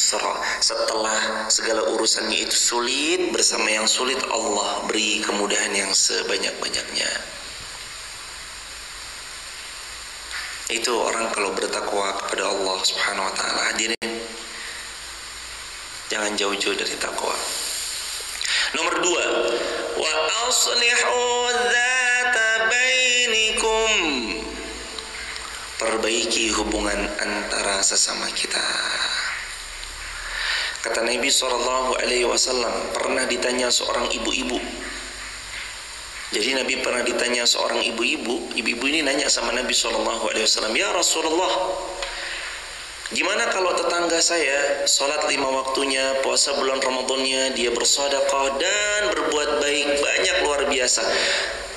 yusra. Setelah segala urusannya itu sulit, bersama yang sulit Allah beri kemudahan yang sebanyak-banyaknya. Itu orang kalau bertakwa kepada Allah Subhanahu wa taala. Hadirin, jangan jauh-jauh dari takwa. Nomor 2, wa aslihu dzata bainikum. Perbaiki hubungan antara sesama kita. Kata Nabi SAW, pernah ditanya seorang ibu-ibu. Jadi Nabi pernah ditanya seorang ibu-ibu. Ibu-ibu ini nanya sama Nabi SAW, ya Rasulullah, gimana kalau tetangga saya sholat 5 waktunya, puasa bulan Ramadannya, dia bersedekah dan berbuat baik banyak luar biasa,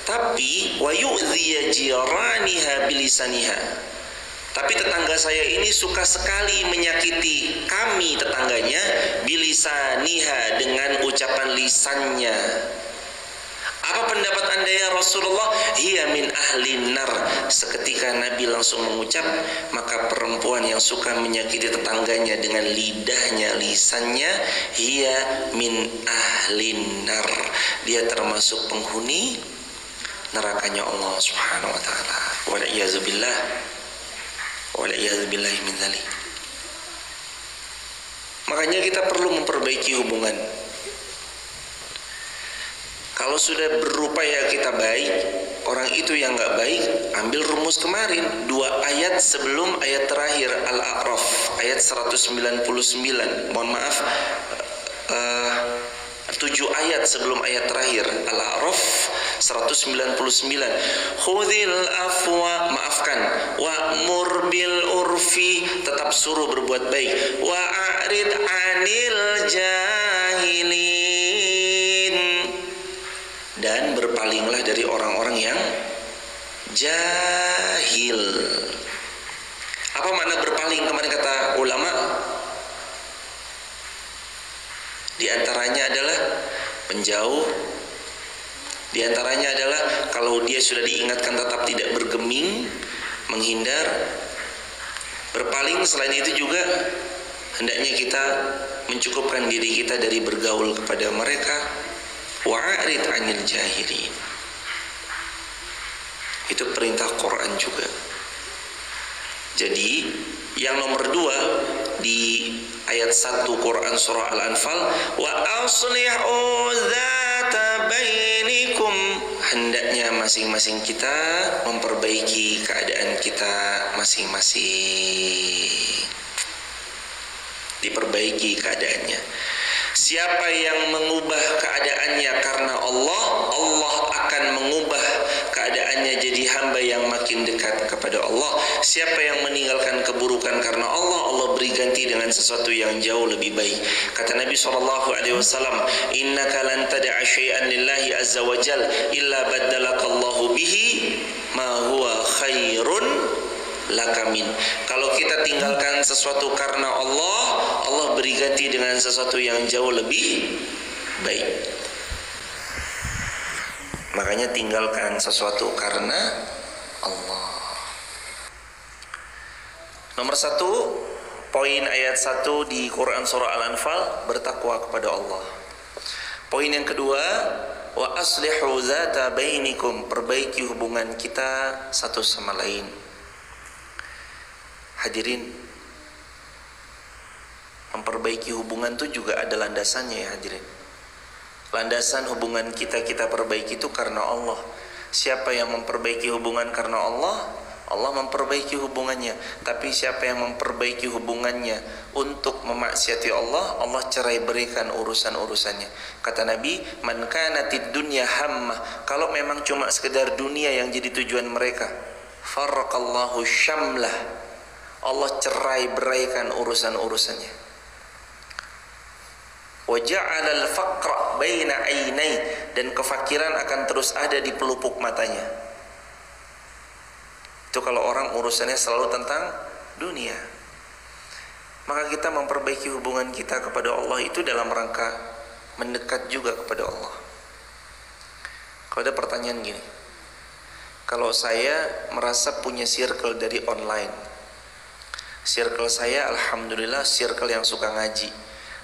tapi wa yu'dhiya jiraniha bilisaniha. Tapi tetangga saya ini suka sekali menyakiti kami tetangganya bilisaniha, dengan ucapan lisannya. Apa pendapat Anda ya Rasulullah? Hiya min ahlin nar. Seketika Nabi langsung mengucap, maka perempuan yang suka menyakiti tetangganya dengan lidahnya, lisannya, hiya min ahlin nar. Dia termasuk penghuni nerakanya Allah Subhanahu wa taala. Wal iyaz billah. Wal iyaz billahi min dzalik. Makanya kita perlu memperbaiki hubungan. Kalau sudah berupaya kita baik, orang itu yang nggak baik, ambil rumus kemarin 2 ayat sebelum ayat terakhir Al-A'raf ayat 199. Mohon maaf, 7 ayat sebelum ayat terakhir Al-A'raf 199. Khudhil afwa, maafkan, wa'mur bil urfi, tetap suruh berbuat baik, wa'arid 'anil jahilin, dan berpalinglah dari orang-orang yang jahil. Apa makna berpaling? Kemarin kata ulama, di antaranya adalah menjauh. Di antaranya adalah kalau dia sudah diingatkan tetap tidak bergeming, menghindar. Berpaling selain itu juga hendaknya kita mencukupkan diri kita dari bergaul kepada mereka. Wa'arid 'anil jahilin. Itu perintah Quran juga. Jadi yang nomor 2 di ayat 1 Quran surah Al-Anfal, wa aslihu dzata bainikum, hendaknya masing-masing kita memperbaiki keadaan kita masing-masing. Diperbaiki keadaannya. Siapa yang mengubah keadaannya karena Allah, Allah akan mengubah keadaannya jadi hamba yang makin dekat kepada Allah. Siapa yang meninggalkan keburukan karena Allah, Allah beri ganti dengan sesuatu yang jauh lebih baik. Kata Nabi SAW, innaka lan tad'a syai'an lillahi azza wa jal illa baddalakallahu bihi ma huwa khairun lakamin. Kalau kita tinggalkan sesuatu karena Allah, Allah beri ganti dengan sesuatu yang jauh lebih baik. Makanya tinggalkan sesuatu karena Allah. Nomor 1, poin ayat 1 di Quran surah Al-Anfal, bertakwa kepada Allah. Poin yang kedua, wa aslihu dzata bainikum, perbaiki hubungan kita satu sama lain. Hadirin, memperbaiki hubungan itu juga ada landasannya ya hadirin. Landasan hubungan kita perbaiki itu karena Allah. Siapa yang memperbaiki hubungan karena Allah, Allah memperbaiki hubungannya. Tapi siapa yang memperbaiki hubungannya untuk memaksiati Allah, Allah cerai berikan urusan-urusannya. Kata Nabi, man kanatid dunya hammah, kalau memang cuma sekedar dunia yang jadi tujuan mereka, farraqallahu syamlah, Allah cerai beraikan urusan-urusannya. Wa ja'alal faqra baina ainai, dan kefakiran akan terus ada di pelupuk matanya. Itu kalau orang urusannya selalu tentang dunia. Maka kita memperbaiki hubungan kita kepada Allah itu dalam rangka mendekat juga kepada Allah. Kalau ada pertanyaan gini, kalau saya merasa punya circle dari online, Circle saya alhamdulillah circle yang suka ngaji.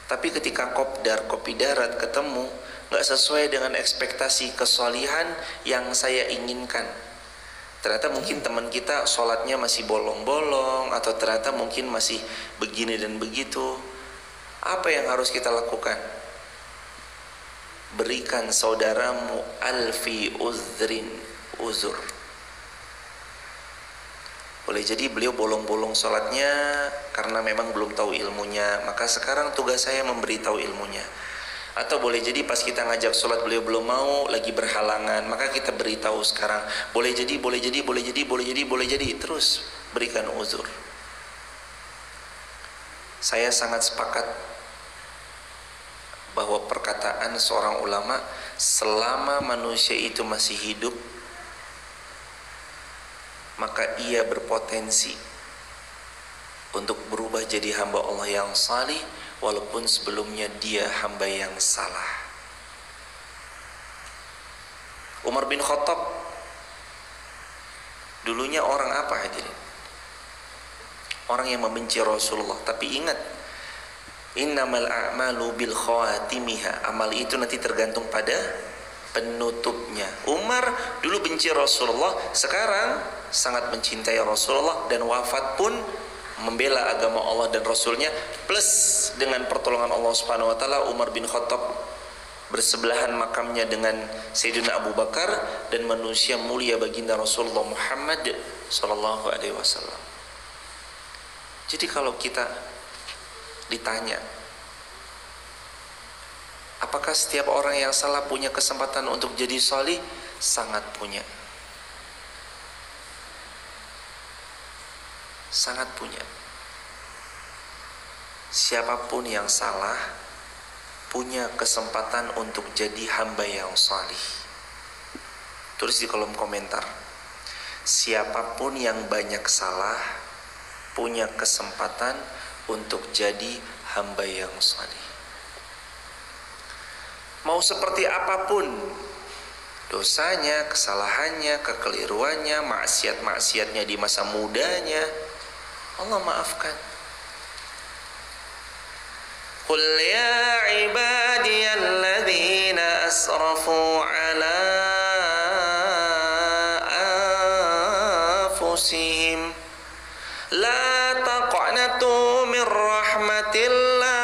Tapi ketika kopdar, kopi darat ketemu, gak sesuai dengan ekspektasi kesolihan yang saya inginkan. Ternyata mungkin teman kita sholatnya masih bolong-bolong, atau ternyata mungkin masih begini dan begitu. Apa yang harus kita lakukan? Berikan saudaramu alfi uzur. Boleh jadi beliau bolong-bolong sholatnya karena memang belum tahu ilmunya, maka sekarang tugas saya memberitahu ilmunya. Atau boleh jadi pas kita ngajak sholat beliau belum mau, lagi berhalangan, maka kita beritahu sekarang. Boleh jadi, terus berikan uzur. Saya sangat sepakat bahwa perkataan seorang ulama, selama manusia itu masih hidup, maka ia berpotensi untuk berubah jadi hamba Allah yang salih, walaupun sebelumnya dia hamba yang salah. Umar bin Khattab dulunya orang apa hadirin? Orang yang membenci Rasulullah. Tapi ingat, innamal a'malu bil khawatimiha. Amal itu nanti tergantung pada penutupnya. Umar dulu benci Rasulullah, sekarang sangat mencintai Rasulullah, dan wafat pun membela agama Allah dan Rasulnya. Plus dengan pertolongan Allah Subhanahu Wa Taala, Umar bin Khattab bersebelahan makamnya dengan Sayyidina Abu Bakar dan manusia mulia baginda Rasulullah Muhammad Sallallahu Alaihi Wasallam. Jadi kalau kita ditanya, apakah setiap orang yang salah punya kesempatan untuk jadi salih? Sangat punya. Sangat punya. Siapapun yang salah punya kesempatan untuk jadi hamba yang salih. Tulis di kolom komentar. Siapapun yang banyak salah punya kesempatan untuk jadi hamba yang salih. Mau seperti apapun dosanya, kesalahannya, kekeliruannya, maksiat-maksiatnya di masa mudanya, Allah maafkan. Qul ya ibadiyalladzina asrafu ala anfusihim la taqnatu min rahmatillah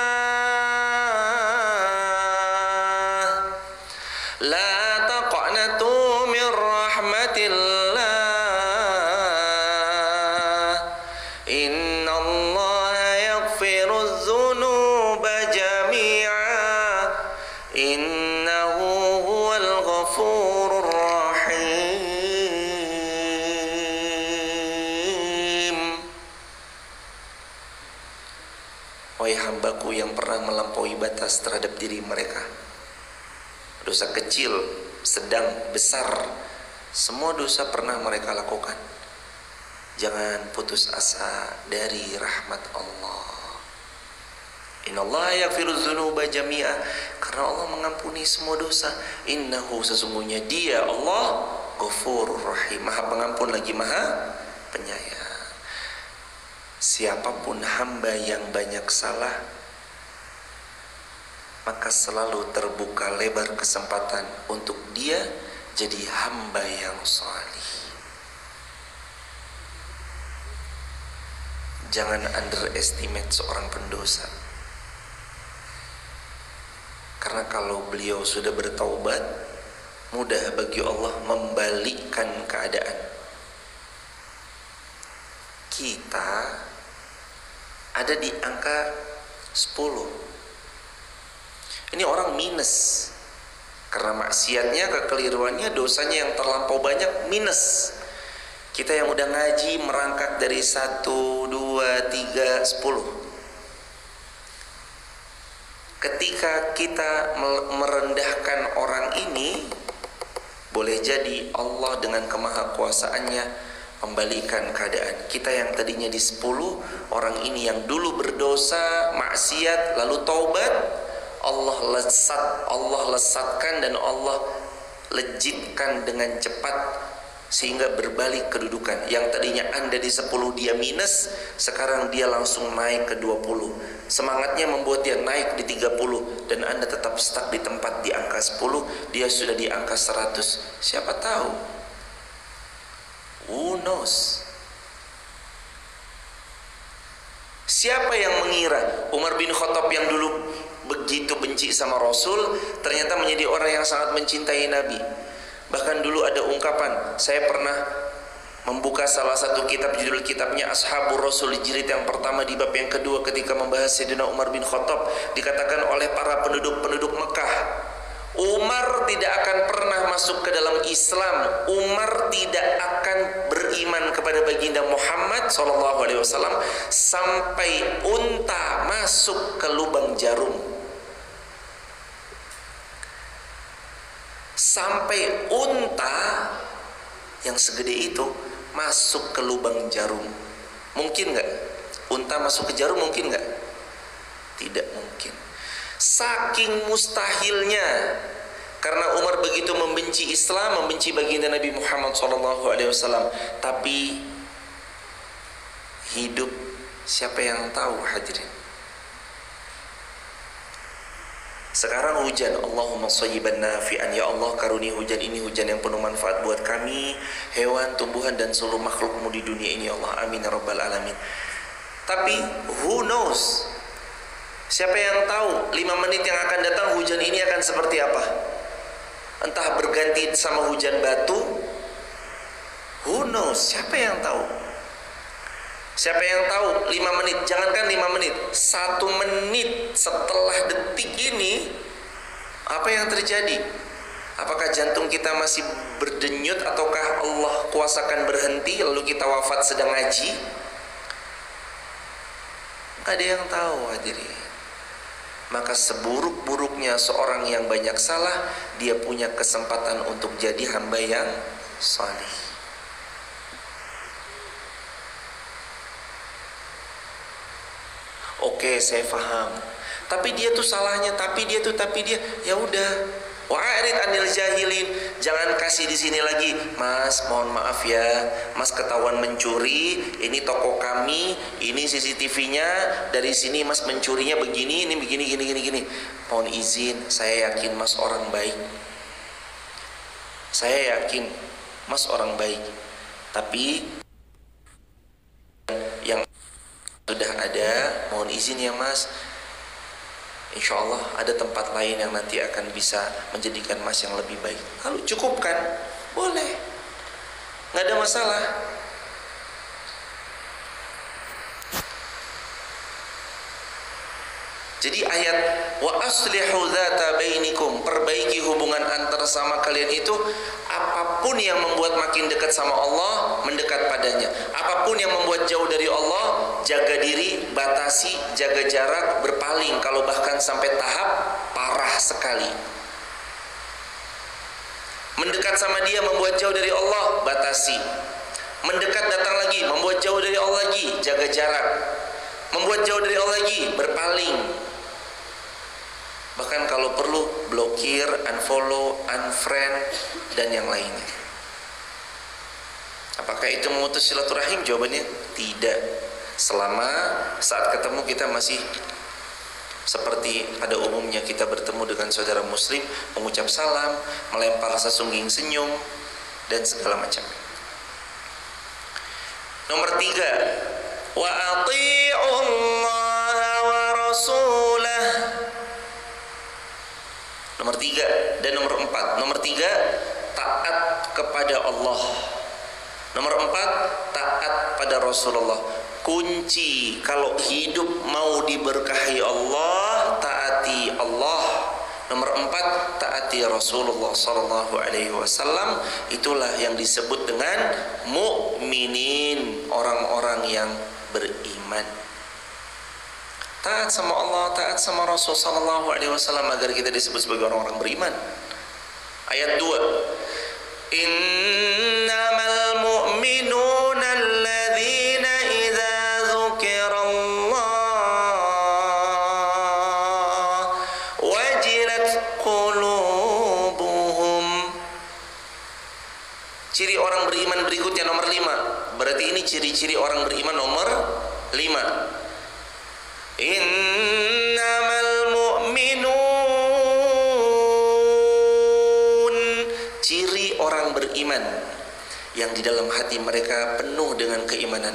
yang pernah melampaui batas terhadap diri mereka. Dosa kecil, sedang, besar, semua dosa pernah mereka lakukan. Jangan putus asa dari rahmat Allah. Innallaha yaghfiru dzunuba jami'a, karena Allah mengampuni semua dosa. Innahu, sesungguhnya Dia Allah Ghafurur Rahim, Maha Pengampun lagi Maha Penyayang. Siapapun hamba yang banyak salah, maka selalu terbuka lebar kesempatan untuk dia jadi hamba yang salih. Jangan underestimate seorang pendosa, karena kalau beliau sudah bertaubat, mudah bagi Allah membalikkan keadaan. Kita ada di angka 10. Ini orang minus karena maksiatnya, kekeliruannya, dosanya yang terlampau banyak, minus. Kita yang udah ngaji merangkak dari 1, 2, 3, 10. Ketika kita merendahkan orang ini, boleh jadi Allah dengan kemahakuasaannya membalikan keadaan. Kita yang tadinya di 10, orang ini yang dulu berdosa, maksiat, lalu taubat, Allah lesatkan dan Allah lejitkan dengan cepat sehingga berbalik kedudukan. Yang tadinya Anda di 10 dia minus, sekarang dia langsung naik ke 20. Semangatnya membuat dia naik di 30 dan Anda tetap stuck di tempat di angka 10, dia sudah di angka 100. Siapa tahu? Who knows? Siapa yang mengira Umar bin Khattab yang dulu begitu benci sama Rasul ternyata menjadi orang yang sangat mencintai Nabi. Bahkan dulu ada ungkapan, saya pernah membuka salah satu kitab, judul kitabnya Ashabur Rasul, jilid yang pertama di bab yang kedua, ketika membahas Sayyidina Umar bin Khattab, dikatakan oleh para penduduk Mekah, Umar tidak akan pernah masuk ke dalam Islam, Umar tidak akan beriman kepada baginda Muhammad SAW sampai unta masuk ke lubang jarum. Sampai unta yang segede itu masuk ke lubang jarum. Mungkin nggak? Unta masuk ke jarum mungkin nggak? Tidak mungkin. Saking mustahilnya, karena Umar begitu membenci Islam, membenci baginda Nabi Muhammad SAW. Tapi hidup, siapa yang tahu hadirin? Sekarang hujan, Allahumma shayyiban nafi'an, ya Allah karuni hujan ini, hujan yang penuh manfaat buat kami, hewan, tumbuhan dan seluruh makhlukmu di dunia ini, ya Allah, amin ya rabbal alamin. Tapi who knows? Siapa yang tahu 5 menit yang akan datang hujan ini akan seperti apa? Entah berganti sama hujan batu. Who knows? Siapa yang tahu? Siapa yang tahu 5 menit? Jangankan 5 menit, 1 menit setelah detik ini, apa yang terjadi? Apakah jantung kita masih berdenyut, ataukah Allah kuasakan berhenti lalu kita wafat sedang ngaji? Gak ada yang tahu hadirin. Maka seburuk-buruknya seorang yang banyak salah, dia punya kesempatan untuk jadi hamba yang salih. Oke, saya paham. Tapi dia tuh salahnya, tapi dia. Ya udah. Wa'arid anil jahilin. Jangan kasih di sini lagi, Mas, mohon maaf ya, Mas ketahuan mencuri, ini toko kami, ini CCTV-nya, dari sini Mas mencurinya begini, ini begini, gini. Mohon izin, saya yakin Mas orang baik. Saya yakin Mas orang baik. Tapi yang sudah ada, mohon izin ya Mas, insya Allah ada tempat lain yang nanti akan bisa menjadikan Mas yang lebih baik. Lalu cukupkan, boleh, nggak ada masalah. Jadi ayat wa aslihu dzata bainikum, perbaiki hubungan antar sama kalian itu, apapun yang membuat makin dekat sama Allah, mendekat padanya. Apapun yang membuat jauh dari Allah, jaga diri, batasi, jaga jarak, berpaling kalau bahkan sampai tahap parah sekali. Mendekat sama dia membuat jauh dari Allah, batasi. Mendekat datang lagi, membuat jauh dari Allah lagi, jaga jarak. Membuat jauh dari Allah lagi, berpaling. Bahkan kalau perlu blokir, unfollow, unfriend dan yang lainnya. Apakah itu memutus silaturahim? Jawabannya tidak. Selama saat ketemu kita masih seperti pada umumnya kita bertemu dengan saudara muslim, mengucap salam, melempar sesungging senyum dan segala macam. Nomor 3, wa ati'ullaha wa rasulah. Nomor 3 dan nomor 4. Nomor 3, taat kepada Allah. Nomor 4, taat pada Rasulullah. Kunci kalau hidup mau diberkahi Allah, taati Allah. Nomor 4, taati Rasulullah sallallahu alaihi wasallam. Itulah yang disebut dengan mukminin, orang-orang yang beriman. Taat sama Allah, taat sama Rasul sallallahu alaihi wasallam agar kita disebut sebagai orang-orang beriman. Ayat 2. Innamal mu'minuna alladzina idza dzukirallah wajilat qulubuhum. Ciri orang beriman berikutnya nomor 5. Berarti ini ciri-ciri orang beriman nomor 5. Innamal mu'minun, ciri orang beriman yang di dalam hati mereka penuh dengan keimanan.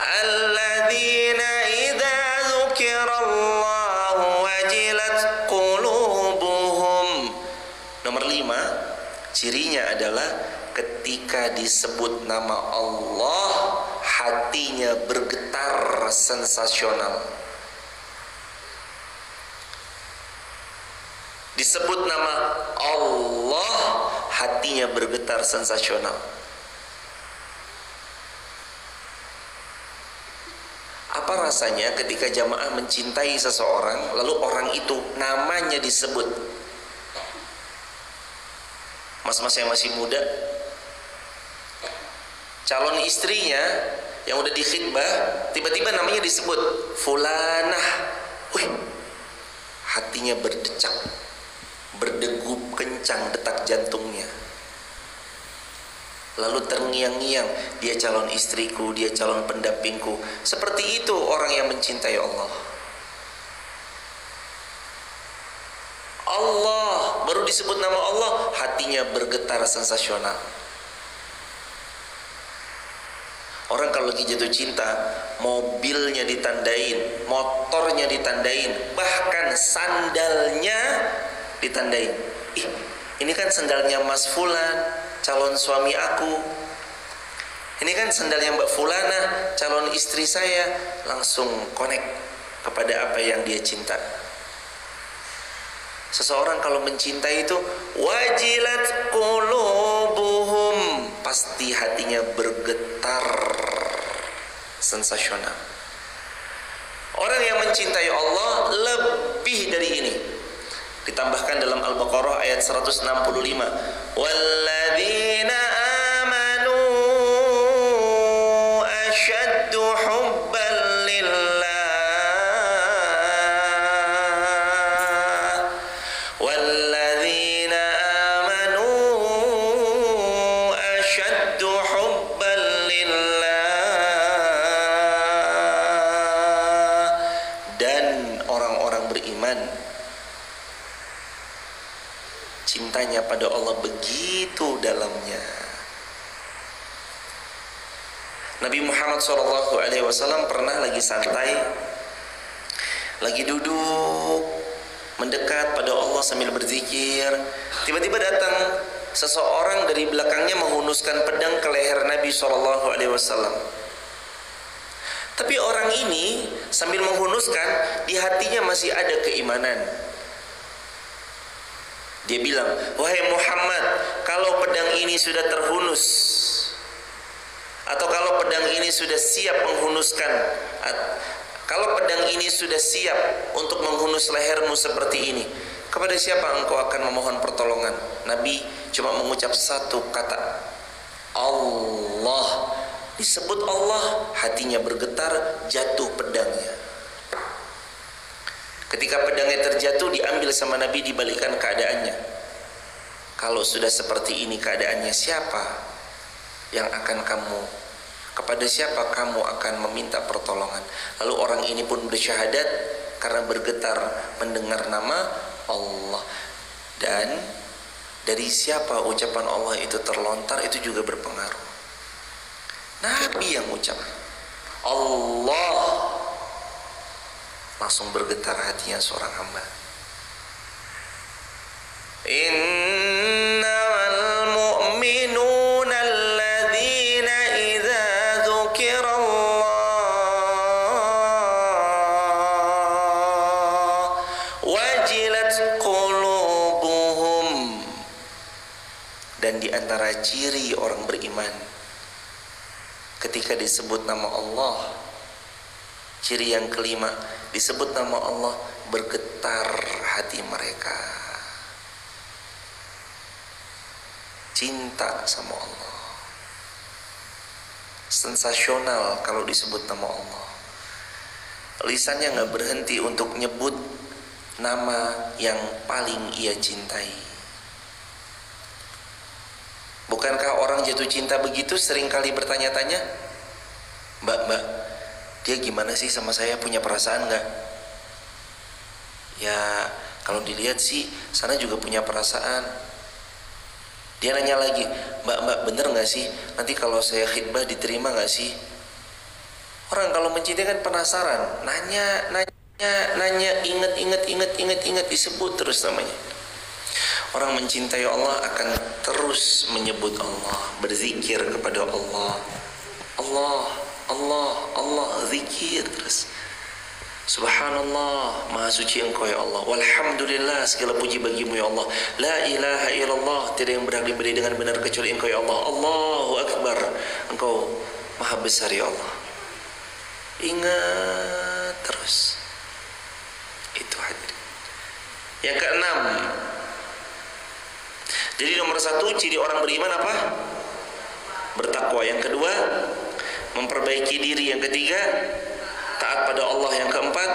Alladzina idza dzukirallahu wajilat qulubuhum. Nomor 5, cirinya adalah ketika disebut nama Allah, hatinya bergetar sensasional. Disebut nama Allah, hatinya bergetar sensasional. Apa rasanya ketika jamaah mencintai seseorang, lalu orang itu namanya disebut? Mas-mas yang masih muda, calon istrinya yang udah dikhitbah, tiba-tiba namanya disebut fulanah. Wih, hatinya berdecak, berdegup kencang detak jantungnya. Lalu terngiang-ngiang, dia calon istriku, dia calon pendampingku. Seperti itu orang yang mencintai Allah. Allah, baru disebut nama Allah, hatinya bergetar sensasional. Orang kalau lagi jatuh cinta, mobilnya ditandain, motornya ditandain, bahkan sandalnya ditandain. Ih, ini kan sandalnya Mas Fulan, calon suami aku. Ini kan sandalnya Mbak Fulana, calon istri saya. Langsung connect kepada apa yang dia cinta. Seseorang kalau mencintai itu wajilat qulubuhum, pasti hatinya bergetar sensasional. Orang yang mencintai Allah lebih dari ini. Ditambahkan dalam Al-Baqarah ayat 165, walladzina amanu asyaddu hubban lillah. Walladzina amanu asyaddu hubban lillah. Dan orang-orang beriman cintanya pada Allah begitu dalamnya. Nabi Muhammad SAW pernah lagi santai, lagi duduk mendekat pada Allah sambil berzikir. Tiba-tiba datang seseorang dari belakangnya menghunuskan pedang ke leher Nabi SAW. Tapi orang ini sambil menghunuskan, di hatinya masih ada keimanan. Dia bilang, wahai Muhammad, kalau pedang ini sudah terhunus, atau kalau pedang ini sudah siap menghunuskan, kalau pedang ini sudah siap untuk menghunus lehermu seperti ini, kepada siapa engkau akan memohon pertolongan? Nabi cuma mengucap satu kata, Allah. Disebut Allah, hatinya bergetar, jatuh pedangnya. Ketika pedangnya terjatuh, diambil sama Nabi, dibalikkan keadaannya. Kalau sudah seperti ini keadaannya, siapa yang akan kepada siapa kamu akan meminta pertolongan? Lalu orang ini pun bersyahadat karena bergetar mendengar nama Allah. Dan dari siapa ucapan Allah itu terlontar, itu juga berpengaruh. Nabi yang ucap Allah, langsung bergetar hatinya seorang hamba. Innamal mu'minuna alladzina idza dzukirallah wajilat qulubuhum. Dan di antara ciri orang beriman, ketika disebut nama Allah, ciri yang kelima, disebut nama Allah, bergetar hati mereka, cinta sama Allah, sensasional kalau disebut nama Allah. Lisannya nggak berhenti untuk nyebut nama yang paling ia cintai. Bukankah orang jatuh cinta begitu seringkali bertanya-tanya, Mbak, dia gimana sih sama saya, punya perasaan nggak? Ya kalau dilihat sih sana juga punya perasaan. Dia nanya lagi, Mbak bener nggak sih nanti kalau saya khidbah diterima nggak sih? Orang kalau mencintai kan penasaran, nanya, inget, disebut terus namanya. Orang mencintai Allah akan terus menyebut Allah, berzikir kepada Allah, zikir terus. Subhanallah, maha suci Engkau ya Allah. Walhamdulillah, segala puji bagimu ya Allah. La ilaha illallah, tiada yang berhak diberi dengan benar kecuali Engkau ya Allah. Allahu Akbar, Engkau maha besar ya Allah. Ingat terus. Itu hadirin. Yang keenam, jadi nomor satu ciri orang beriman apa? Bertakwa. Yang kedua, memperbaiki diri. Yang ketiga, taat pada Allah. Yang keempat,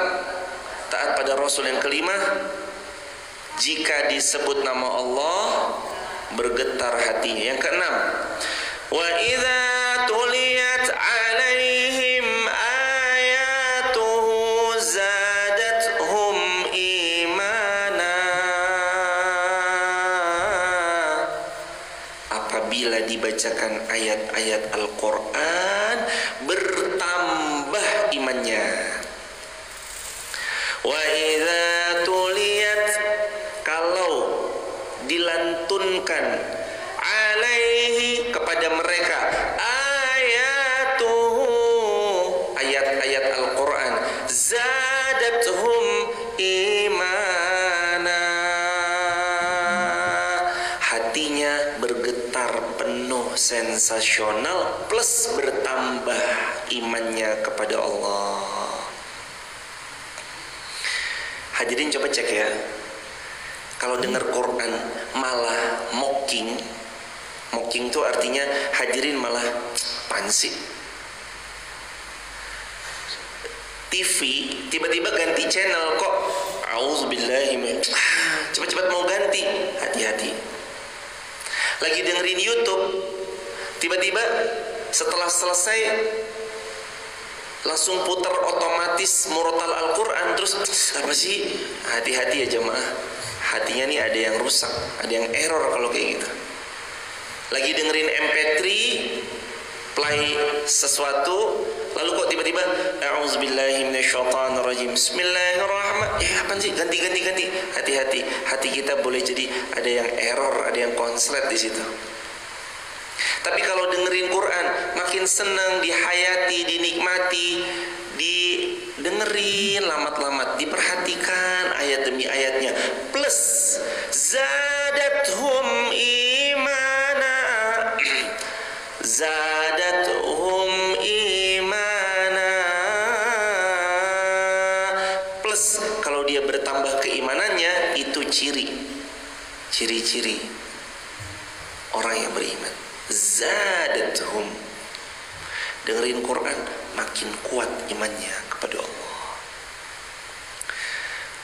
taat pada Rasul. Yang kelima, jika disebut nama Allah bergetar hatinya. Yang keenam, wa idza tuliyat alaihim ayatuhu zadatuhum imana. Apabila dibacakan ayat-ayat Al-Quran, bertambah imannya. Wa idza tuliyat, kalau dilantunkan, alaihi, kepada mereka, ayatuhu, ayat-ayat Al-Quran, zadatuhum imana, hatinya bergetar penuh sensasional plus bertambah imannya kepada Allah. Hadirin coba cek ya, kalau dengar Quran malah mocking itu artinya hadirin malah pansi. TV tiba-tiba ganti channel kok, auzubillahi cepat-cepat mau ganti, hati-hati. Lagi dengerin YouTube, tiba-tiba setelah selesai langsung putar otomatis murotal Al-Quran, terus apa sih? Hati-hati ya jemaah, hatinya nih ada yang rusak, ada yang error kalau kayak gitu. Lagi dengerin MP3 play sesuatu, lalu kok tiba-tiba a'udzubillahi minasyaitonirrajim, bismillahirrahmanirrahim, ya apa sih, ganti. Hati-hati, hati kita boleh jadi ada yang error, ada yang konslet di situ. Tapi kalau dengerin Quran makin senang, dihayati, dinikmati, didengerin lamat-lamat, diperhatikan ayat demi ayatnya, plus zadathum imana, zadathum imana, plus kalau dia bertambah keimanannya, itu ciri-ciri orang yang beriman. Zadathum, dengerin Quran makin kuat imannya kepada Allah.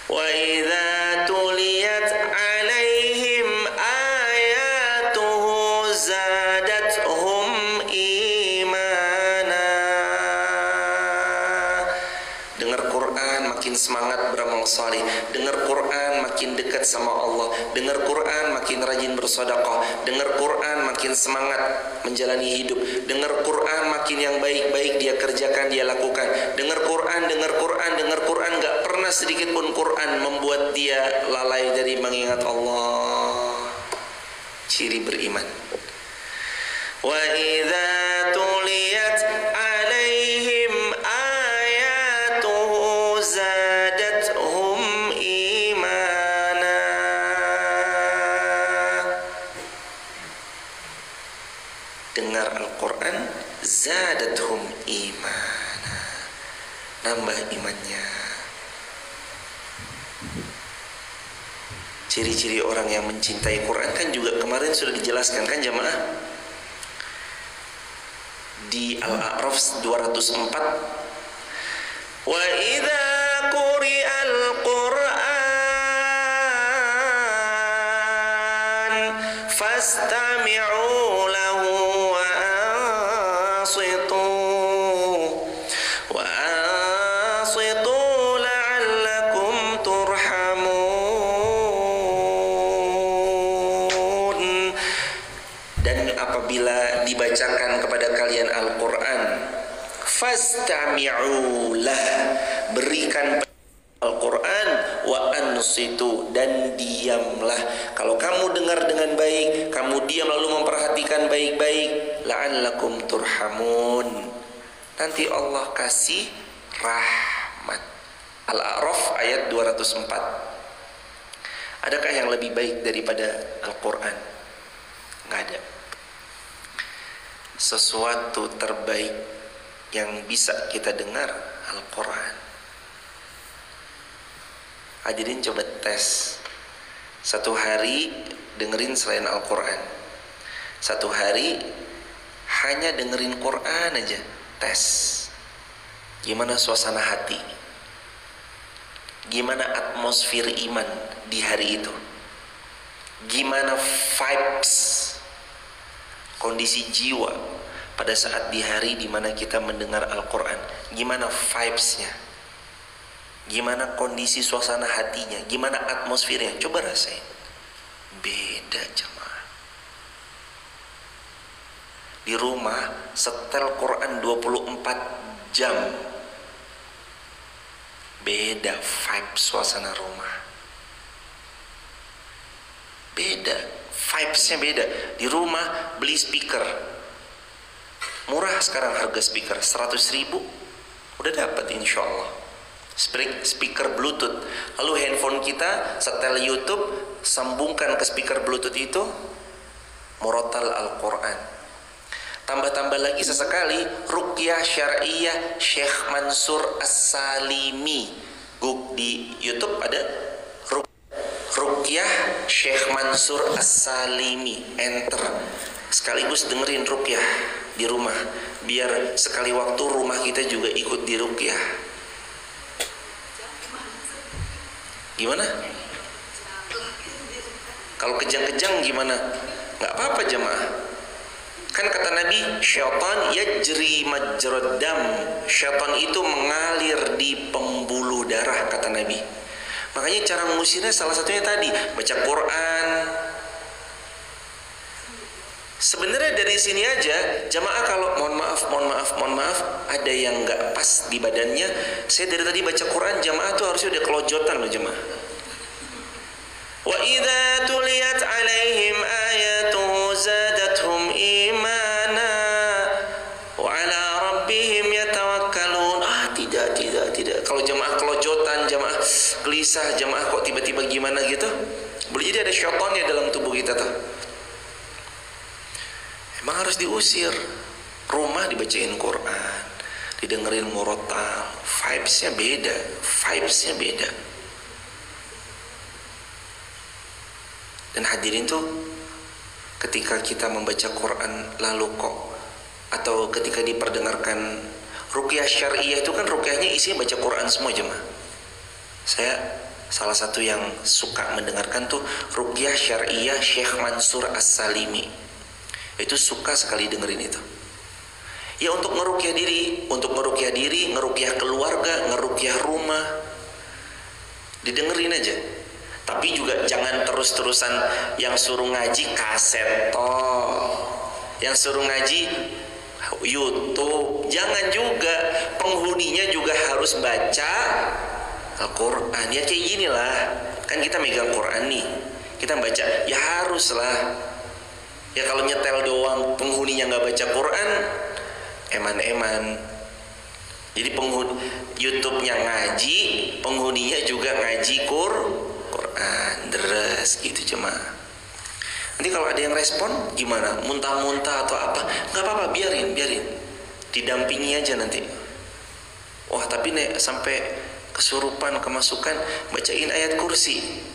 Wa idza tuliyat alaihim ayatuhu zadatuhum imana. Dengar Quran makin semangat beramal saleh, dengar Quran makin dekat sama Allah, dengar Quran makin rajin bersedekah, dengar Quran makin semangat menjalani hidup, dengar Quran makin yang baik-baik dia kerjakan, dia lakukan. Dengar Quran, gak pernah sedikit pun Quran membuat dia lalai dari mengingat Allah. Ciri beriman. Wa idza tuliyat alaihim ayatuhu zadatuhum imana. Dengar Al-Quran, zadatuhum imana, nambah imannya. Ciri-ciri orang yang mencintai Quran kan juga kemarin sudah dijelaskan kan jamaah di Al-A'raf 204. Wa idza quri'al Qur'an fastami'u lahu wa ansitu la'allakum turhamun. Dan apabila dibacakan kepada kalian Al-Quran, fastami'u lah, berikan Al-Quran, wa ansitu, dan diamlah. Kalau kamu dengar dengan baik, kamu diam lalu memperhatikan baik-baik, la'allakum turhamun, nanti Allah kasih rahmat. Al-A'raf ayat 204. Adakah yang lebih baik daripada Al-Quran? Nggak ada. Sesuatu terbaik yang bisa kita dengar Al-Quran. Hadirin coba tes. Satu hari dengerin selain Al-Quran. Satu hari hanya dengerin Quran aja. Tes. Gimana suasana hati? Gimana atmosfer iman di hari itu? Gimana vibes, kondisi jiwa pada saat di hari dimana kita mendengar Al-Quran? Gimana vibesnya? Gimana kondisi suasana hatinya? Gimana atmosfernya? Coba rasain. Beda jemaah. Di rumah setel Quran 24 jam. Beda vibe suasana rumah. Beda, vibesnya beda. Di rumah beli speaker. Murah sekarang harga speaker, 100.000 udah dapat insya Allah. Speaker Bluetooth. Lalu handphone kita setel YouTube, sambungkan ke speaker Bluetooth itu murotal Al-Quran. Tambah-tambah lagi sesekali ruqyah syar'iyah Syekh Mansur As-Salimi. Di YouTube ada ruqyah Syekh Mansur As-Salimi. Enter. Sekaligus dengerin ruqyah di rumah, biar sekali waktu rumah kita juga ikut di ruqyah. Gimana? Kalau kejang-kejang gimana? Nggak apa-apa jemaah. Kan kata Nabi, syaitan yajri majrad dam. Syaitan itu mengalir di pembuluh darah, kata Nabi. Makanya cara mengusirnya salah satunya tadi, baca Quran. Sebenarnya dari sini aja, jamaah kalau mohon maaf, ada yang nggak pas di badannya. Saya dari tadi baca Quran, jamaah tuh harusnya udah kelojotan loh jamaah. Wa idza tuliyat alaihim ayatuhu zadatuhum imana wa ala rabbihim yatawakkalun. Tidak. Kalau jamaah kelojotan, jamaah gelisah, jamaah kok tiba-tiba gimana gitu, boleh jadi ada syaitannya dalam tubuh kita tuh. Emang harus diusir. Rumah dibacain Quran, didengerin murotal, vibesnya beda. Dan hadirin tuh, ketika kita membaca Quran lalu kok, atau ketika diperdengarkan ruqyah syariah itu kan ruqyahnya isinya baca Quran semua jemaah. Saya salah satu yang suka mendengarkan tuh ruqyah syariah Syekh Mansur As-Salimi. Itu suka sekali dengerin itu. Ya untuk ngeruqyah diri, ngeruqyah keluarga, ngeruqyah rumah, didengerin aja. Tapi juga jangan terus-terusan yang suruh ngaji kaset yang suruh ngaji YouTube. Jangan juga, penghuninya juga harus baca Al-Quran. Ya kayak gini lah, kan kita megang Quran nih, kita baca, ya haruslah. Ya kalau nyetel doang penghuninya nggak baca Quran, eman-eman. Jadi penghuni YouTube-nya ngaji, penghuninya juga ngaji Quran, deres gitu jemaah. Nanti kalau ada yang respon gimana? Muntah-muntah atau apa? Nggak apa-apa, biarin. Didampingi aja nanti. Wah tapi nek sampai kesurupan, kemasukan, bacain ayat kursi.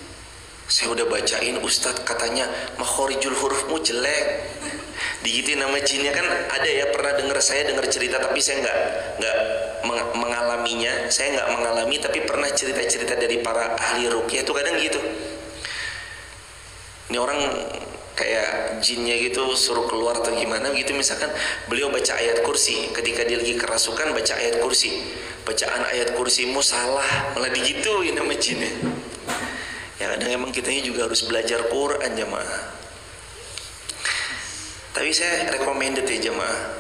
Saya udah bacain, Ustadz katanya makhorijul hurufmu jelek. Digituin nama jinnya. Kan ada ya, pernah saya dengar cerita, tapi saya nggak mengalaminya. Saya nggak mengalami, tapi pernah cerita dari para ahli ruqyah itu kadang gitu. Ini orang kayak jinnya gitu suruh keluar atau gimana gitu. Misalkan beliau baca ayat kursi, ketika dia lagi kerasukan baca ayat kursi, bacaan ayat kursimu salah, malah digituin sama jinnya. Ya kadang emang kitanya juga harus belajar Quran jamaah. Tapi saya recommended ya jamaah,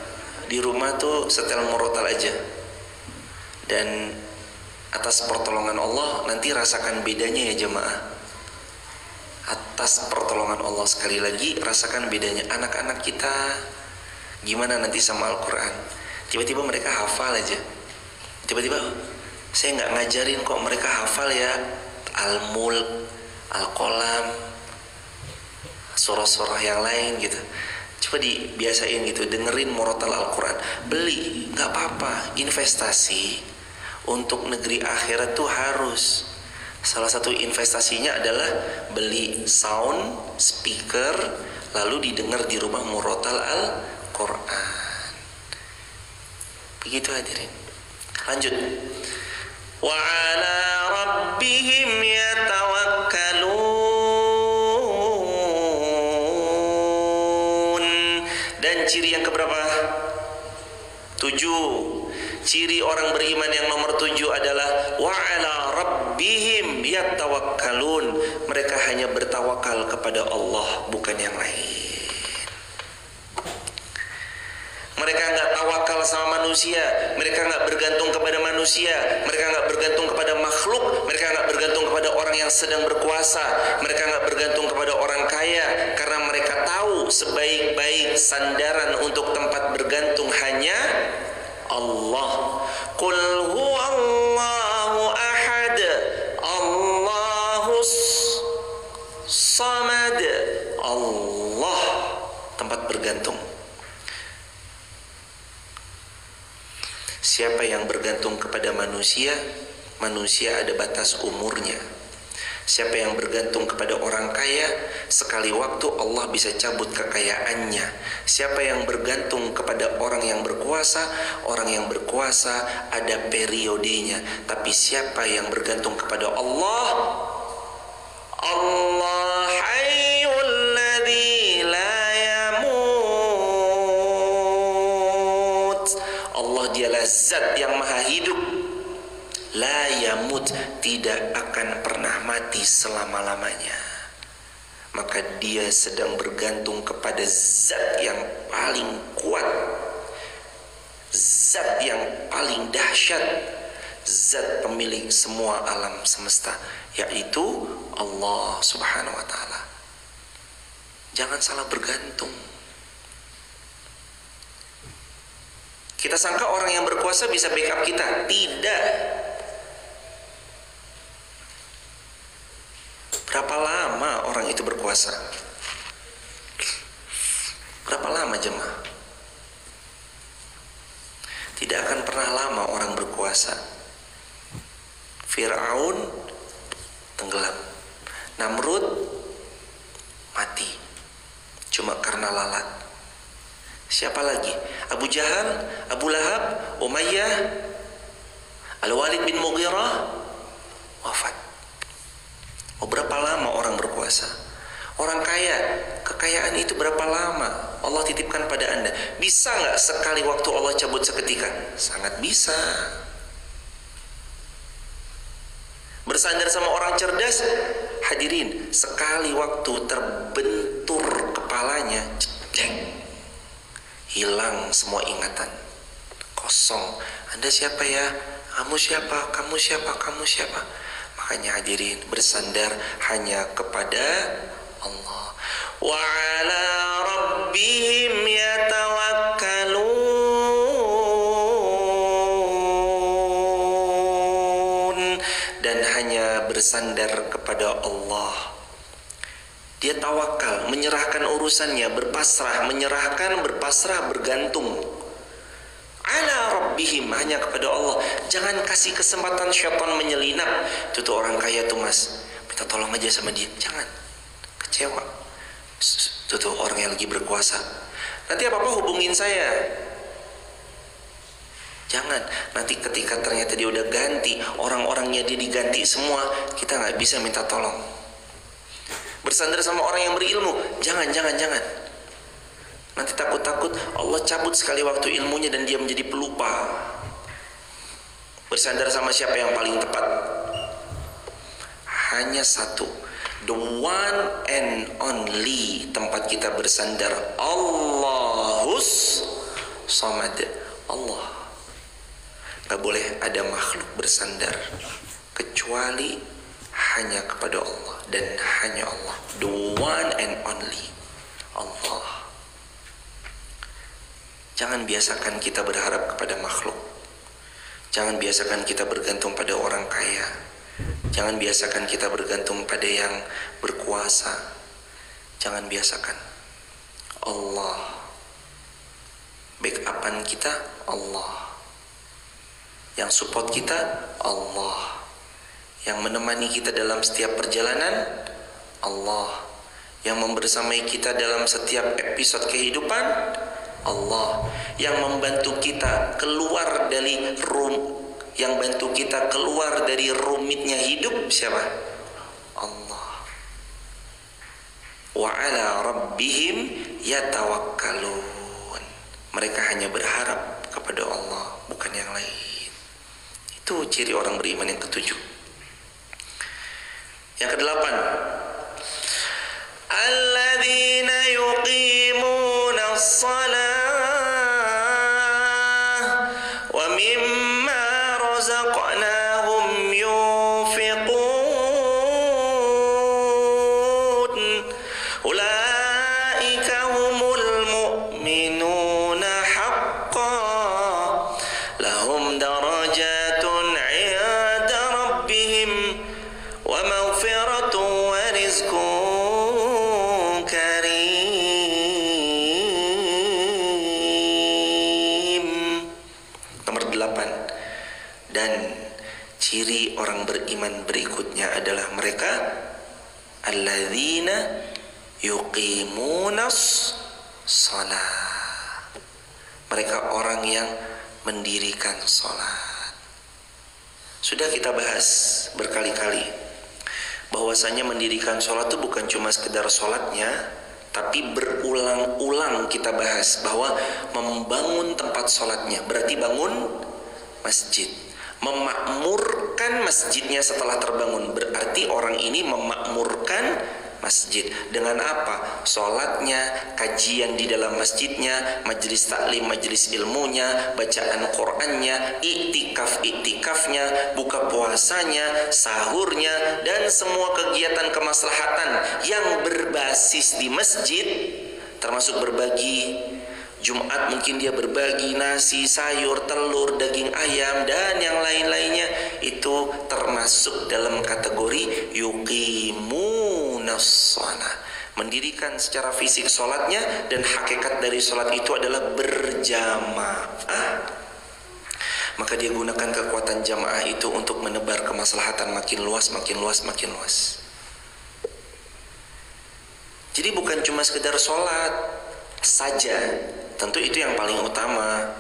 di rumah tuh setel murotal aja, dan atas pertolongan Allah nanti rasakan bedanya ya jamaah. Atas pertolongan Allah sekali lagi rasakan bedanya. Anak-anak kita gimana nanti sama Al-Quran, tiba-tiba mereka hafal aja, tiba-tiba saya nggak ngajarin kok mereka hafal ya Al-Mulk, Al-Qalam, surah-surah yang lain gitu. Coba dibiasain gitu, dengerin murotal Al-Quran. Beli, gak apa-apa. Investasi untuk negeri akhirat tuh harus. Salah satu investasinya adalah beli sound, speaker, lalu didengar di rumah murotal Al-Quran. Begitu hadirin. Lanjut. Wa ala rabbihim yatawakkalun. Ciri yang keberapa? 7. Ciri orang beriman yang nomor 7 adalah wa ala rabbihim yatawakkalun. Mereka hanya bertawakal kepada Allah, bukan yang lain. Mereka nggak tawakal sama manusia, mereka nggak bergantung kepada manusia, mereka nggak bergantung kepada makhluk, mereka nggak bergantung kepada orang yang sedang berkuasa, mereka nggak bergantung kepada orang kaya, karena mereka tahu sebaik-baik sandaran untuk tempat bergantung hanya Allah. Qul huwallahu ahad, Allahus samad. Allah tempat bergantung. Siapa yang bergantung kepada manusia, manusia ada batas umurnya. Siapa yang bergantung kepada orang kaya, sekali waktu Allah bisa cabut kekayaannya. Siapa yang bergantung kepada orang yang berkuasa ada periodenya. Tapi siapa yang bergantung kepada Allah, Allah hayyul ladzi la yamut. Allah dialah zat yang maha hidup, la yamut, tidak akan pernah mati selama-lamanya. Maka dia sedang bergantung kepada zat yang paling kuat, zat yang paling dahsyat, zat pemilik semua alam semesta, yaitu Allah Subhanahu wa ta'ala. Jangan salah bergantung. Kita sangka orang yang berkuasa bisa backup kita. Tidak. Berapa lama orang itu berkuasa? Berapa lama jemaah? Tidak akan pernah lama orang berkuasa. Fir'aun tenggelam, Namrud mati cuma karena lalat. Siapa lagi? Abu Jahal, Abu Lahab, Umayyah, Al-Walid bin Mughirah wafat. Oh, berapa lama orang berkuasa? Orang kaya, kekayaan itu berapa lama Allah titipkan pada Anda? Bisa nggak sekali waktu Allah cabut seketika? Sangat bisa. Bersandar sama orang cerdas, hadirin, sekali waktu terbentur kepalanya, hilang semua ingatan, kosong. Anda siapa ya? Kamu siapa? Kamu siapa? Kamu siapa? Makanya hadirin, bersandar hanya kepada Allah. Wa ala rabbihim yatawakkalun. Dan hanya bersandar kepada Allah. Dia tawakal, menyerahkan urusannya, berpasrah, menyerahkan, berpasrah, bergantung. Ala rabbihim, hanya kepada Allah. Jangan kasih kesempatan syaitan menyelinap. Itu tuh orang kaya tuh mas, minta tolong aja sama dia. Jangan, kecewa. Itu tuh orang yang lagi berkuasa. Nanti apa-apa hubungin saya. Jangan, nanti ketika ternyata dia udah ganti, orang-orangnya dia diganti semua, kita nggak bisa minta tolong. Bersandar sama orang yang berilmu, jangan. Nanti takut-takut Allah cabut sekali waktu ilmunya dan dia menjadi pelupa. Bersandar sama siapa yang paling tepat? Hanya satu, the one and only tempat kita bersandar, Allahus Samad, Allah. Gak boleh ada makhluk bersandar kecuali hanya kepada Allah dan hanya Allah, the one and only Allah. Jangan biasakan kita berharap kepada makhluk. Jangan biasakan kita bergantung pada orang kaya. Jangan biasakan kita bergantung pada yang berkuasa. Jangan biasakan. Allah. Backupan kita Allah. Yang support kita Allah. Yang menemani kita dalam setiap perjalanan Allah. Yang membersamai kita dalam setiap episode kehidupan Allah. Yang membantu kita keluar dari rumitnya hidup siapa? Allah. Wa ala rabbihim yatawakkalun. Mereka hanya berharap kepada Allah, bukan yang lain. Itu ciri orang beriman yang ketujuh. Yang kedelapan, alladzina yuqimuna as-salah wa mimma razaqnahum yunfiqun ulaika humul mu'minuna haqqan lahum darajatun 'inda rabbihim wa maghfiratun wa rizqun karim. Nomor 8. Dan ciri orang beriman berikutnya adalah mereka alladzina yuqimunas shalah. Mereka orang yang mendirikan salat. Sudah kita bahas berkali-kali bahwasanya mendirikan salat itu bukan cuma sekedar salatnya, tapi berulang-ulang kita bahas bahwa membangun tempat salatnya berarti bangun masjid. Memakmurkan masjidnya setelah terbangun berarti orang ini memakmurkan masjid. Dengan apa? Salatnya, kajian di dalam masjidnya, majelis taklim, majelis ilmunya, bacaan Qur'annya, iktikafnya, buka puasanya, sahurnya, dan semua kegiatan kemaslahatan yang berbasis di masjid, termasuk berbagi. Jumat mungkin dia berbagi nasi, sayur, telur, daging ayam, dan yang lain-lainnya. Itu termasuk dalam kategori yuqimunas shalah, mendirikan secara fisik sholatnya. Dan hakikat dari sholat itu adalah berjamaah. Maka dia gunakan kekuatan jamaah itu untuk menebar kemaslahatan makin luas. Jadi bukan cuma sekedar sholat saja. Tentu itu yang paling utama.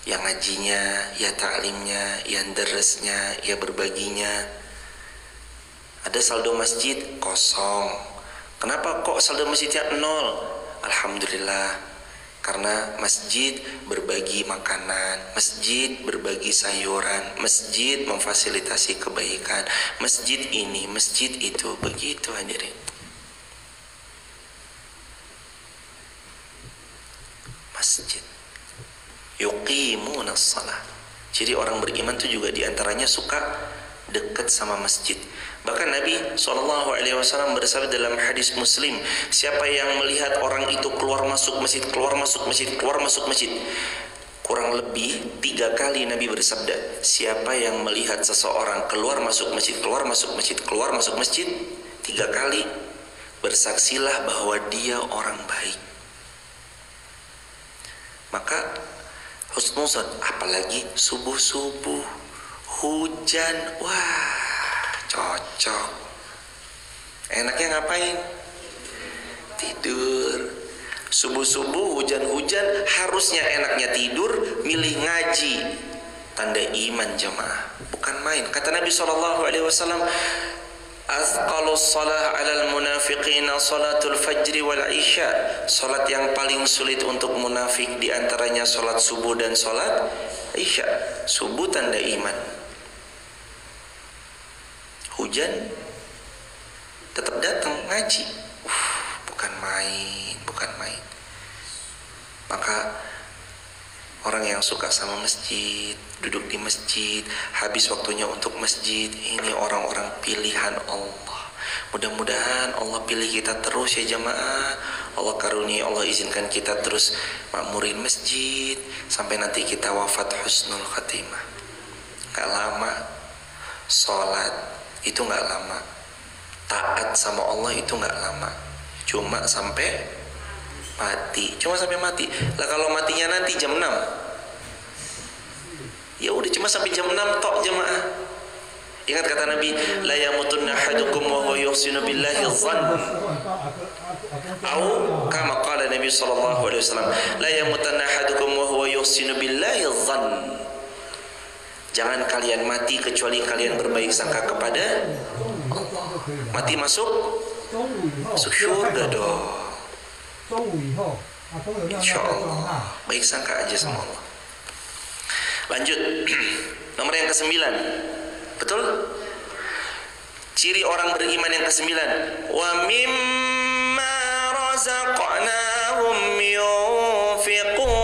Yang ngajinya, ya taklimnya, yang deresnya, ya berbaginya. Ada saldo masjid kosong. Kenapa kok saldo masjidnya 0? Alhamdulillah, karena masjid berbagi makanan, masjid berbagi sayuran, masjid memfasilitasi kebaikan, masjid ini, masjid itu. Begitu hadirin. Masjid yuqimunas shalah. Jadi orang beriman itu juga diantaranya suka dekat sama masjid. Bahkan Nabi SAW bersabda dalam hadis Muslim, siapa yang melihat orang itu keluar masuk masjid, kurang lebih 3 kali Nabi bersabda, siapa yang melihat seseorang keluar masuk masjid 3 kali, bersaksilah bahwa dia orang baik. Maka husnuzon, apalagi subuh-subuh hujan, wah cocok. Enaknya ngapain? Tidur. Subuh-subuh hujan-hujan, harusnya enaknya tidur, milih ngaji. Tanda iman jamaah, bukan main. Kata Nabi SAW, Azqalus salah 'alal munafiqina salatul fajri wal isya. Salat yang paling sulit untuk munafik di antaranya salat subuh dan salat isya. Subuh tanda iman. Hujan tetap datang ngaji. Bukan main, bukan main. Maka orang yang suka sama masjid, duduk di masjid, habis waktunya untuk masjid, ini orang-orang pilihan Allah. Mudah-mudahan Allah pilih kita terus ya jamaah. Allah karunia, Allah izinkan kita terus makmurin masjid sampai nanti kita wafat husnul khatimah. Gak lama. Sholat itu gak lama. Taat sama Allah itu gak lama. Cuma sampai mati. Cuma sampai mati. Lah kalau matinya nanti jam 6, ya udah cuma sampai jam 6 tok jemaah. Ingat kata Nabi, la yamutunna ahadukum wa huwa yuhsinu billahi dhann. Atau kama qala Nabi sallallahu alaihi wasallam, la yamutunna ahadukum wa huwa yuhsinu billahi dhann. Jangan kalian mati kecuali kalian berbaik sangka kepada Allah. Mati masuk surga dong. Insyaallah. Baik sangka aja sama Allah. Lanjut. Nomor yang ke-9. Betul? Ciri orang beriman yang ke-9. Wa mimma razaqnahum yunfiqun.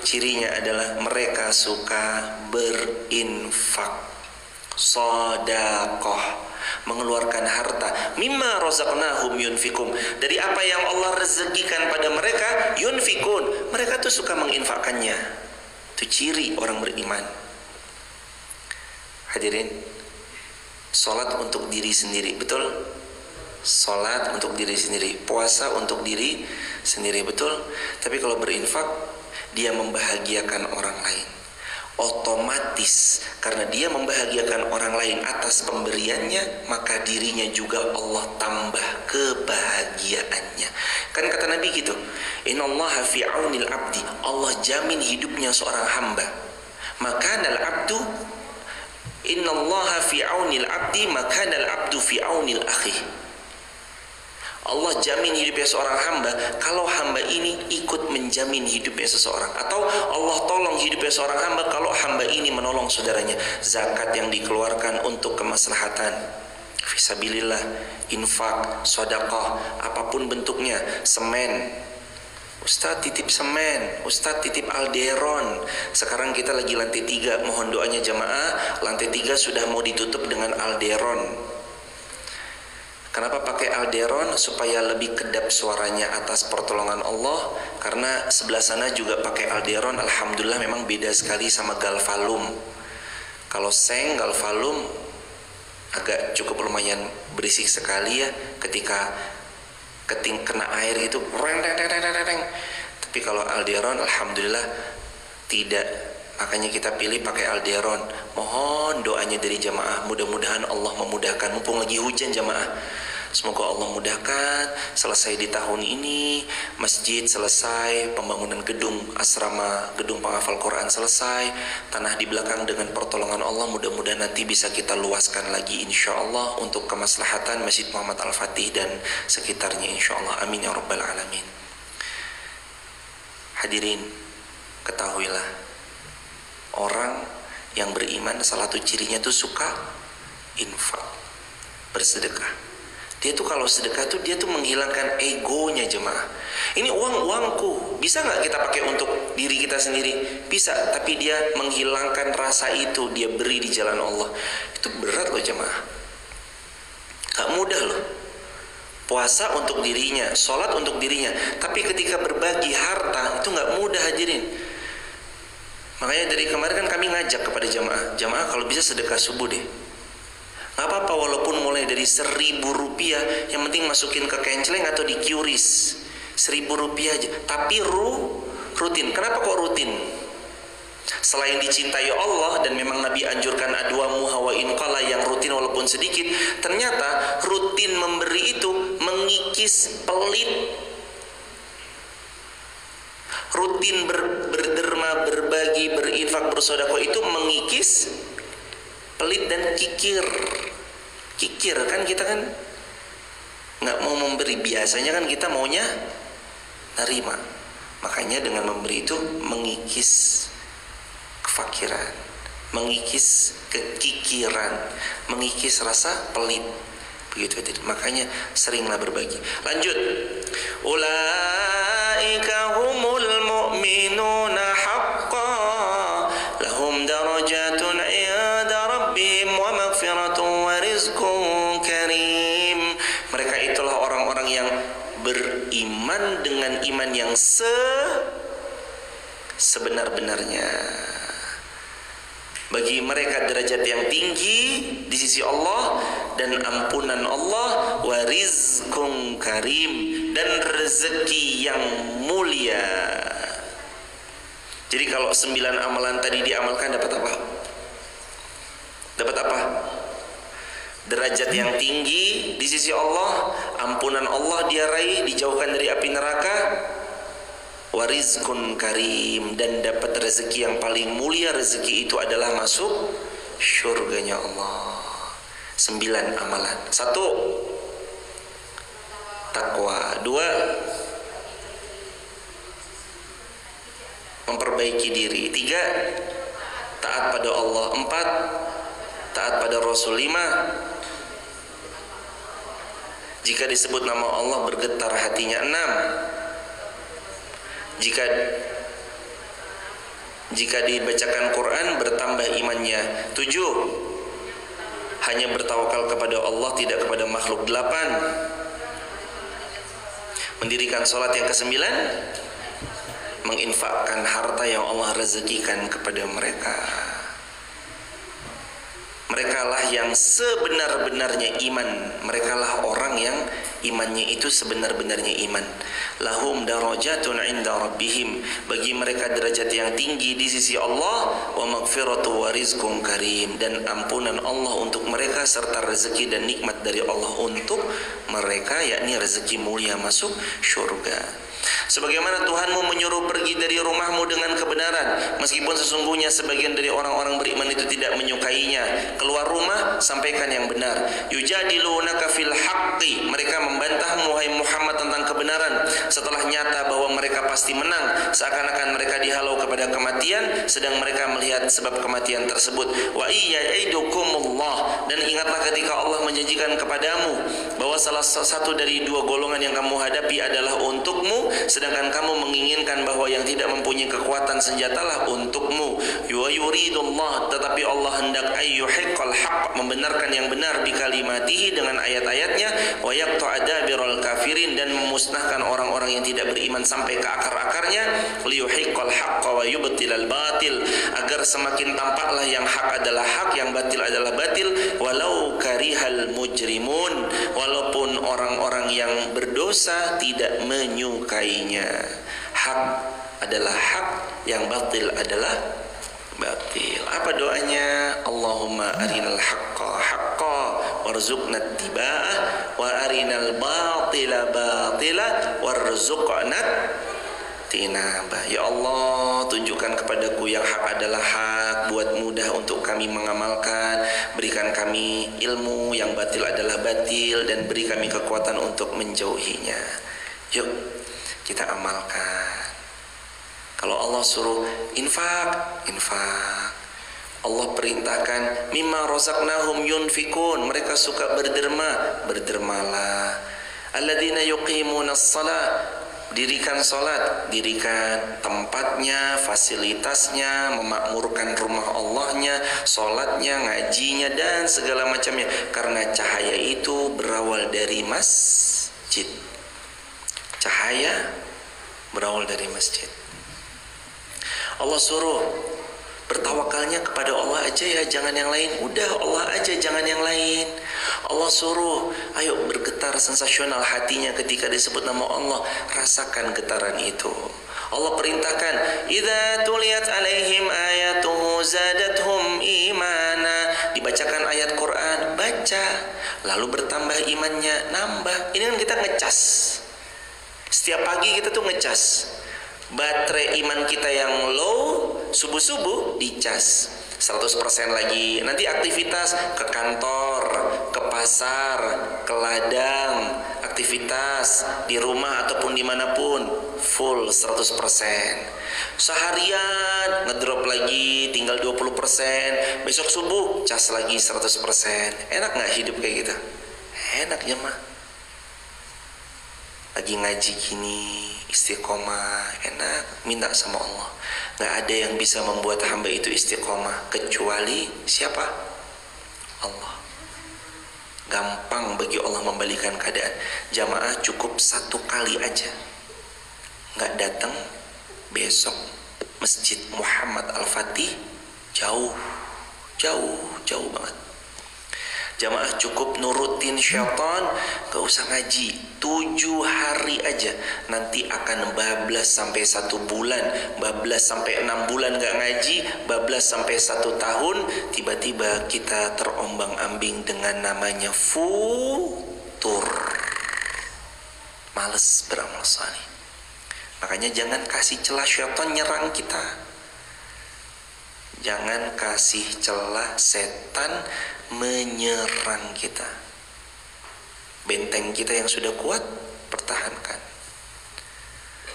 Cirinya adalah mereka suka berinfak. Shadaqah, mengeluarkan harta. Mimma razaqnahum yunfikum, dari apa yang Allah rezekikan pada mereka, yunfikun, mereka tuh suka menginfakkannya. Itu ciri orang beriman. Hadirin, salat untuk diri sendiri, betul? Salat untuk diri sendiri, puasa untuk diri sendiri, betul? Tapi kalau berinfak, dia membahagiakan orang lain. Otomatis karena dia membahagiakan orang lain atas pemberiannya, maka dirinya juga Allah tambah kebahagiaannya. Kan kata Nabi gitu, innallaha fi aunil abdi, Allah jamin hidupnya seorang hamba. Maka al abdu, innallaha fi aunil abdi, maka al abdu fi aunil akhi. Allah jamin hidupnya seorang hamba kalau hamba ini ikut menjamin hidupnya seseorang, atau Allah tolong hidupnya seorang hamba kalau hamba ini menolong saudaranya. Zakat yang dikeluarkan untuk kemaslahatan, fisabilillah, infak, sedekah, apapun bentuknya, semen. Ustaz titip semen, Ustaz titip alderon. Sekarang kita lagi lantai 3, mohon doanya jamaah, lantai 3 sudah mau ditutup dengan alderon. Kenapa pakai alderon? Supaya lebih kedap suaranya atas pertolongan Allah. Karena sebelah sana juga pakai alderon. Alhamdulillah memang beda sekali sama galvalum. Kalau seng, galvalum agak cukup lumayan berisik sekali ya ketika kena air gitu. Tapi kalau alderon alhamdulillah tidak. Makanya kita pilih pakai alderon. Mohon doanya dari jamaah, mudah-mudahan Allah memudahkan. Mumpung lagi hujan jamaah, semoga Allah mudahkan. Selesai di tahun ini, masjid selesai, pembangunan gedung asrama, gedung penghafal Quran selesai, tanah di belakang dengan pertolongan Allah mudah-mudahan nanti bisa kita luaskan lagi insya Allah untuk kemaslahatan Masjid Muhammad Al-Fatih dan sekitarnya insya Allah. Amin ya rabbal alamin. Hadirin, ketahuilah, orang yang beriman salah satu cirinya tuh suka infak, bersedekah. Dia tuh kalau sedekah tuh dia tuh menghilangkan egonya jemaah. Ini uangku, bisa nggak kita pakai untuk diri kita sendiri? Bisa, tapi dia menghilangkan rasa itu, dia beri di jalan Allah. Itu berat loh jemaah, gak mudah loh. Puasa untuk dirinya, sholat untuk dirinya, tapi ketika berbagi harta itu gak mudah hadirin. Makanya dari kemarin kan kami ngajak kepada jamaah kalau bisa sedekah subuh deh. Gak apa-apa walaupun mulai dari 1.000 rupiah, yang penting masukin ke kenceleng atau di QRIS. 1.000 rupiah aja, tapi rutin. Kenapa kok rutin? Selain dicintai Allah dan memang Nabi anjurkan adwamu hawa inqala, yang rutin walaupun sedikit, ternyata rutin memberi itu mengikis pelit. Rutin berderma, berbagi, berinfak, bersedekah itu mengikis pelit dan kikir. Kikir kan kita kan nggak mau memberi, biasanya kan kita maunya nerima. Makanya dengan memberi itu mengikis kefakiran, mengikis kekikiran, mengikis rasa pelit. Begitu. Makanya seringlah berbagi. Lanjut. Ulaika humul mu'minuna haqqan lahum darajatun 'inda rabbihim wa maghfiratun wa rizqun karim. Mereka itulah orang-orang yang beriman dengan iman yang sebenar-benarnya. Bagi mereka derajat yang tinggi di sisi Allah dan ampunan Allah, wa rizqun karim, dan rezeki yang mulia. Jadi kalau 9 amalan tadi diamalkan dapat apa? Dapat apa? Derajat yang tinggi di sisi Allah, ampunan Allah dia raih, dijauhkan dari api neraka, warizkun karim, dan dapat rezeki yang paling mulia. Rezeki itu adalah masuk syurganya Allah. 9 amalan. 1, takwa. 2, memperbaiki diri. 3, taat pada Allah. 4, taat pada Rasul. 5, jika disebut nama Allah bergetar hatinya. 6, jika dibacakan Quran bertambah imannya. 7, hanya bertawakal kepada Allah, tidak kepada makhluk. 8, mendirikan sholat. Yang ke-9, menginfakkan harta yang Allah rezekikan kepada mereka. Merekalah yang sebenar-benarnya iman. Merekalah orang yang imannya itu sebenar-benarnya iman. Lahum darajatun 'inda rabbihim, bagi mereka derajat yang tinggi di sisi Allah, wa maghfiratu wa rizqun karim, dan ampunan Allah untuk mereka serta rezeki dan nikmat dari Allah untuk mereka, yakni rezeki mulia masuk syurga. Sebagaimana Tuhanmu menyuruh pergi dari rumahmu dengan kebenaran, meskipun sesungguhnya sebagian dari orang-orang beriman itu tidak menyukainya. Keluar rumah, sampaikan yang benar. Yujadilunaka fil haqqi, mereka membantahmu wahai Muhammad tentang kebenaran setelah nyata bahwa mereka pasti menang, seakan-akan mereka dihalau kepada kematian sedang mereka melihat sebab kematian tersebut. Wa iyya'idukumullah, dan ingatlah ketika Allah menjanjikan kepadamu bahwa salah satu dari 2 golongan yang kamu hadapi adalah untukmu, sedangkan kamu menginginkan bahwa yang tidak mempunyai kekuatan senjatalah untukmu. Wa yuridullah, tetapi Allah hendak ayyuhiqqal haqq, membenarkan yang benar, bi kalimatihi, dengan ayat-ayatnya, wa yaqta'a dabiral kafirin, dan memusnahkan orang-orang yang tidak beriman sampai ke akar-akarnya, liyuhiqqal haqqa wa yubtilal batil, agar semakin tampaklah yang hak adalah hak, yang batil adalah batil, walau karihal mujrimun, walaupun orang-orang yang berdosa tidak menyukainya. Hak adalah hak, yang batil adalah batil. Apa doanya? Allahumma arinal haqqa haqqa warzuqna ittiba'ah, wa arinal batila batila warzuqna tinabah. Ya Allah, tunjukkan kepadaku yang hak adalah hak, buat mudah untuk kami mengamalkan, berikan kami ilmu, yang batil adalah batil, dan beri kami kekuatan untuk menjauhinya. Yuk kita amalkan. Kalau Allah suruh infak, infak. Allah perintahkan mimma razaqnahum yunfikun, mereka suka berderma, berdermalah. Alladzina yuqimunas shalah, dirikan salat, dirikan tempatnya, fasilitasnya, memakmurkan rumah Allahnya, salatnya, ngajinya, dan segala macamnya, karena cahaya itu berawal dari masjid. Cahaya berawal dari masjid. Allah suruh bertawakalnya kepada Allah aja ya, jangan yang lain. Udah Allah aja, jangan yang lain. Allah suruh, ayo bergetar sensasional hatinya ketika disebut nama Allah, rasakan getaran itu. Allah perintahkan, idza tuliyat alaihim ayatuhu zadathum imana, dibacakan ayat Quran, baca, lalu bertambah imannya, nambah. Ini kan kita ngecas. Setiap pagi kita tuh ngecas. Baterai iman kita yang low, subuh-subuh dicas. 100% lagi. Nanti aktivitas ke kantor, ke pasar, ke ladang, aktivitas di rumah ataupun dimanapun, full 100%. Seharian ngedrop lagi, tinggal 20%. Besok subuh cas lagi 100%. Enak nggak hidup kayak gitu? Enak jemaah. Lagi ngaji gini, istiqomah, enak, minta sama Allah. Gak ada yang bisa membuat hamba itu istiqomah kecuali siapa? Allah. Gampang bagi Allah membalikan keadaan. Jamaah cukup 1 kali aja gak datang, besok Masjid Muhammad Al-Fatih jauh banget. Jamaah cukup nurutin syaitan, gak usah ngaji 7 hari aja, nanti akan bablas sampai 1 bulan, bablas sampai 6 bulan gak ngaji, bablas sampai 1 tahun. Tiba-tiba kita terombang ambing dengan namanya futur, males beramal saleh. Makanya jangan kasih celah syaitan nyerang kita. Jangan kasih celah setan menyerang kita. Benteng kita yang sudah kuat, pertahankan.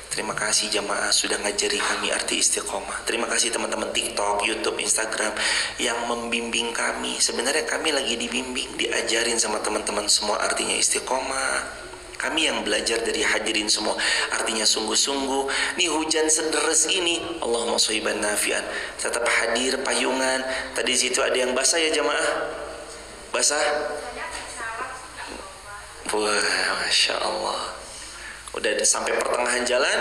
Terima kasih jamaah sudah ngajari kami arti istiqomah. Terima kasih teman-teman TikTok, YouTube, Instagram yang membimbing kami. Sebenarnya kami lagi dibimbing, diajarin sama teman-teman semua artinya istiqomah. Kami yang belajar dari hadirin semua, artinya sungguh-sungguh. Nih hujan sederes ini, Allahumma shayban nafi'an, tetap hadir payungan. Tadi situ ada yang basah ya jamaah? Basah? Wah, Masya Allah. Udah sampai pertengahan jalan,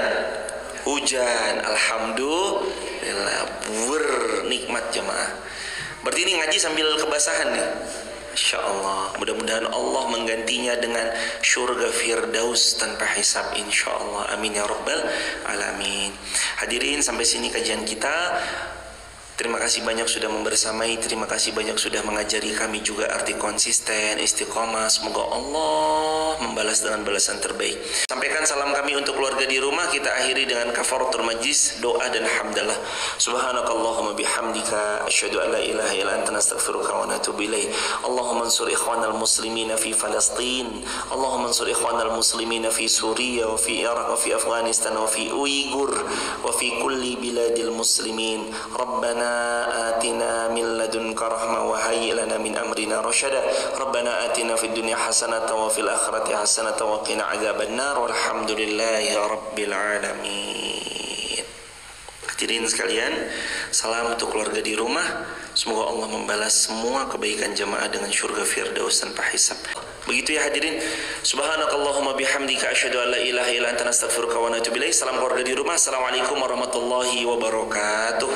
hujan. Alhamdulillah, bernikmat jamaah. Berarti ini ngaji sambil kebasahan nih. Insya Allah, mudah-mudahan Allah menggantinya dengan surga firdaus tanpa hisab, insya Allah, amin ya rabbal alamin. Hadirin, sampai sini kajian kita. Terima kasih banyak sudah membersamai, terima kasih banyak sudah mengajari kami juga arti konsisten, istiqomah. Semoga Allah membalas dengan balasan terbaik. Sampaikan salam kami untuk keluarga di rumah. Kita akhiri dengan kafaratul majlis, doa dan hamdalah. Subhanakallahumma bihamdika asyhadu an la ilaha illa anta nastaghfiruka wa natubu ilaik. Allahumma ansur ikhwanal muslimina fi Palestin. Allahumma ansur ikhwanal muslimina fi Suriah wa fi Iraq wa fi Afghanistan wa fi Uyghur wa fi kulli biladil muslimin. Rabbana آتنا من لدنك رحمة وهيئ لنا من أمرنا رشدا ربنا آتنا في الدنيا حسنة وفي الآخرة حسنة وقنا عذاب النار والحمد لله رب العالمين. Hadirin sekalian, salam untuk keluarga di rumah. Semoga Allah membalas semua kebaikan jamaah dengan surga firdaus tanpa hisab. Begitu ya hadirin. Subhanakallahumma bihamdika asyhadu an la ilaha illa anta nastaghfiruka wa natubu ilaik. Salam keluarga di rumah. Assalamualaikum warahmatullahi wabarakatuh.